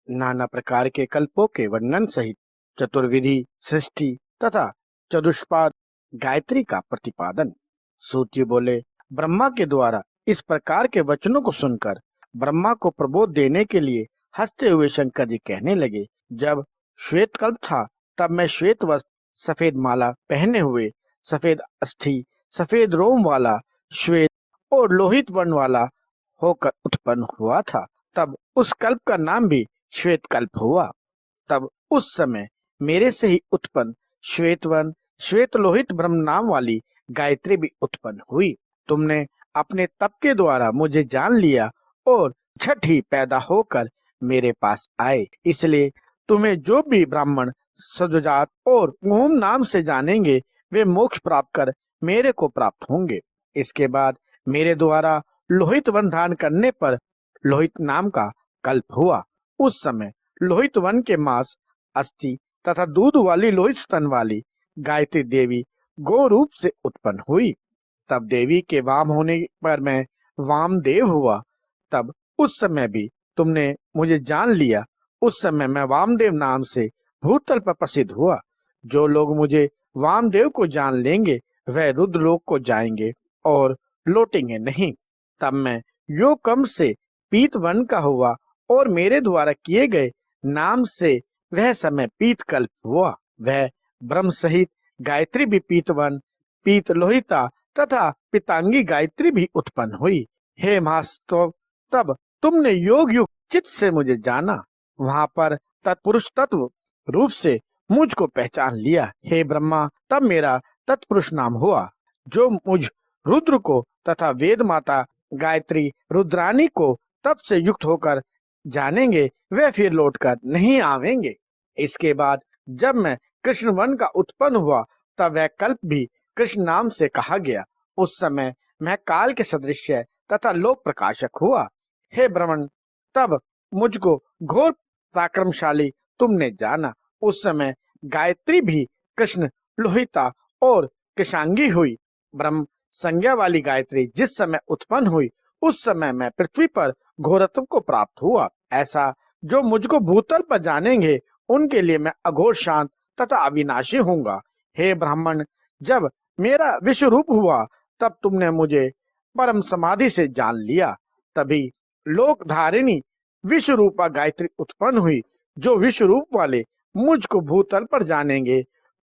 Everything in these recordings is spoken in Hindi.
नाना प्रकार के कल्पों के वर्णन सहित चतुर्विधि सृष्टि तथा चतुष्पाद गायत्री का प्रतिपादन। सूत बोले, ब्रह्मा के द्वारा इस प्रकार के वचनों को सुनकर ब्रह्मा को प्रबोध देने के लिए हंसते हुए शंकर जी कहने लगे, जब श्वेत कल्प था तब मैं श्वेत वस्त्र, सफेद माला पहने हुए, सफेद अस्थि, सफेद रोम वाला, श्वेत और लोहित वर्ण वाला होकर उत्पन्न हुआ था। तब उस कल्प का नाम भी श्वेत कल्प हुआ। तब उस समय मेरे से ही उत्पन्न श्वेतवन श्वेत लोहित ब्रह्म नाम वाली गायत्री भी उत्पन्न हुई। तुमने अपने तप के द्वारा मुझे जान लिया और झट ही पैदा होकर मेरे पास आए, इसलिए तुम्हें जो भी ब्राह्मण सजुजात और ओम नाम से जानेंगे वे मोक्ष प्राप्त कर मेरे को प्राप्त होंगे। इसके बाद मेरे द्वारा लोहित वन धारण करने पर लोहित नाम का कल्प हुआ। उस समय लोहित वन के मांस, अस्थि तथा दूध वाली लोहित स्तन वाली गायत्री देवी गो रूप से उत्पन्न हुई। तब देवी के वाम होने पर मैं वामदेव हुआ। तब उस समय भी तुमने मुझे जान लिया। उस समय मैं वामदेव नाम से भूतल पर प्रसिद्ध हुआ। जो लोग मुझे वामदेव को जान लेंगे वह रुद्रलोक को जाएंगे और लौटेंगे नहीं। तब मैं योगकम से पीत वर्ण का हुआ और मेरे द्वारा किए गए नाम से वह समय पीत कल्प हुआ। वह ब्रह्म सहित गायत्री भी पीतवन, पीत लोहिता तथा पितांगी गायत्री भी उत्पन्न हुई। हे महास्तव, तब तुमने योग युक्त चित्त से मुझे जाना। वहां पर तत्पुरुष तत्व रूप से मुझको पहचान लिया। हे ब्रह्मा, तब मेरा तत्पुरुष नाम हुआ। जो मुझ रुद्र को तथा वेद माता गायत्री रुद्रानी को तब से युक्त होकर जानेंगे वे फिर लौटकर नहीं आवेंगे। इसके बाद जब मैं कृष्ण वन का उत्पन्न हुआ तब वह कल्प भी कृष्ण नाम से कहा गया। उस समय मैं काल के सदृश तथा लोक प्रकाशक हुआ। हे ब्रह्मण, तब मुझको घोर पराक्रमशाली तुमने जाना। उस समय गायत्री भी कृष्ण लोहिता और कृषांगी हुई। ब्रह्म संज्ञा वाली गायत्री जिस समय उत्पन्न हुई उस समय मैं पृथ्वी पर घोरत्व को प्राप्त हुआ। ऐसा जो मुझको भूतल पर जानेंगे उनके लिए मैं अघोर शांत तथा अविनाशी होऊंगा। हे ब्राह्मण, जब मेरा विश्व रूप हुआ तब तुमने मुझे परम समाधि से जान लिया। तभी लोक धारिणी विश्व रूपा गायत्री उत्पन्न हुई। जो विश्व रूप वाले मुझको भूतल पर जानेंगे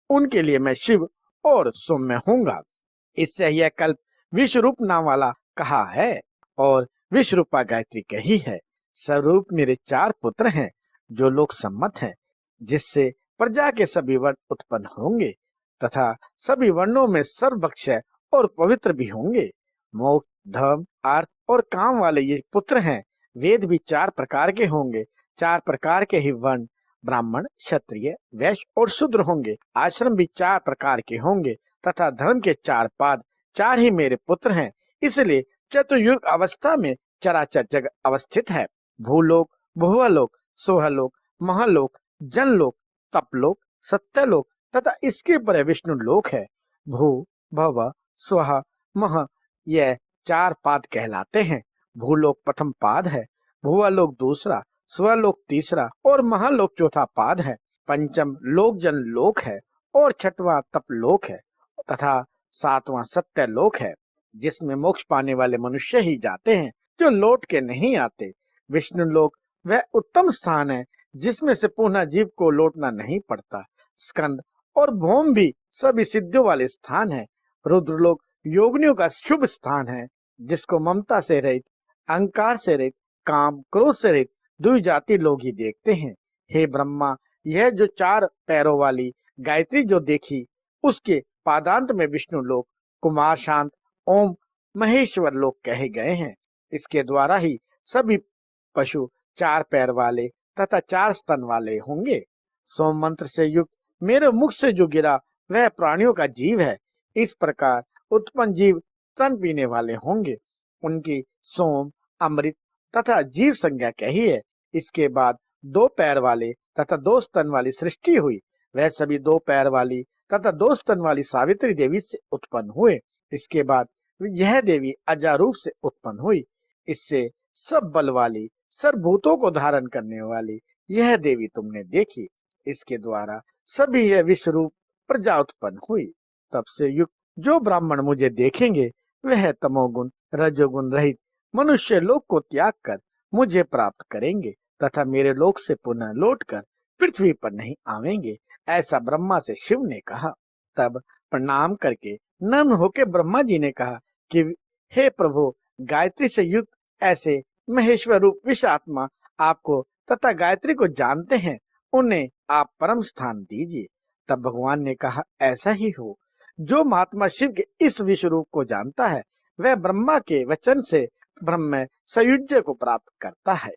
उनके लिए मैं शिव और सौम्य होऊंगा। इससे यह कल्प विश्वरूप नाम वाला कहा है और विश्वरूपा गायत्री कही है। स्वरूप मेरे 4 पुत्र हैं जो लोक सम्मत हैं, जिससे प्रजा के सभी वर्ण उत्पन्न होंगे तथा सभी वर्णों में सर्वभक्षय और पवित्र भी होंगे। मोक्ष, धर्म, अर्थ और काम वाले ये पुत्र हैं। वेद भी 4 प्रकार के होंगे। 4 प्रकार के ही वर्ण ब्राह्मण, क्षत्रिय, वैश्य और शूद्र होंगे। आश्रम भी 4 प्रकार के होंगे तथा धर्म के 4 पाद 4 ही मेरे पुत्र हैं। इसलिए चतुर्युग अवस्था में चराचर जगत अवस्थित है। भूलोक, भुवलोक, सोहलोक, महालोक, जनलोक, तपलोक, सत्यलोक तथा इसके पर विष्णु लोक है। भू, भव, स्वह, मह यह 4 पाद कहलाते हैं। भूलोक प्रथम पाद है, भुवलोक दूसरा, स्वलोक तीसरा और महालोक चौथा पाद है। पंचम लोक जन लोक है और छठवां तपलोक है तथा 7वां सत्य लोक है, जिसमें मोक्ष पाने वाले मनुष्य ही जाते हैं जो लौट के नहीं आते। विष्णु लोक वह उत्तम स्थान है जिसमें से पुनः जीव को लौटना नहीं पड़ता। स्कंद और भौम भी सभी सिद्धियों वाले स्थान है। रुद्रलोक योगिनियों का शुभ स्थान है, जिसको ममता से रहित, अहंकार से रहित, काम क्रोध से रहित द्विजाति लोग ही देखते हैं। हे ब्रह्मा, यह जो 4 पैरों वाली गायत्री जो देखी उसके पादांत में विष्णु लोक, कुमार शांत, ओम, महेश्वर लोक कहे गए हैं। इसके द्वारा ही सभी पशु 4 पैर वाले तथा 4 स्तन वाले होंगे। सोम मंत्र से युक्त मेरे मुख से जो गिरा वह प्राणियों का जीव है। इस प्रकार उत्पन्न जीव स्तन पीने वाले होंगे। उनकी सोम, अमृत तथा जीव संज्ञा कही है। इसके बाद 2 पैर वाले तथा 2 स्तन वाली सृष्टि हुई। वह सभी 2 पैर वाली तथा 2 स्तन वाली सावित्री देवी से उत्पन्न हुए। इसके बाद यह देवी अजा रूप से उत्पन्न हुई। इससे सब बल वाली, सर्वभूतों को धारण करने वाली यह देवी तुमने देखी, इसके द्वारा सभी यह विश्व रूप प्रजा उत्पन्न हुई। तब से युक्त जो ब्राह्मण मुझे देखेंगे वह तमोगुण रजोगुण रहित मनुष्य लोक को त्याग कर मुझे प्राप्त करेंगे तथा मेरे लोक से पुनः लौटकर पृथ्वी पर नहीं आवेंगे, ऐसा ब्रह्मा से शिव ने कहा। तब प्रणाम करके नम्र होकर ब्रह्मा जी ने कहा कि हे प्रभु, गायत्री से युक्त ऐसे महेश्वर रूप विश्व आत्मा आपको तथा गायत्री को जानते हैं, उन्हें आप परम स्थान दीजिए। तब भगवान ने कहा, ऐसा ही हो। जो महात्मा शिव के इस विश्व रूप को जानता है वह ब्रह्मा के वचन से ब्रह्म सयुज्य को प्राप्त करता है।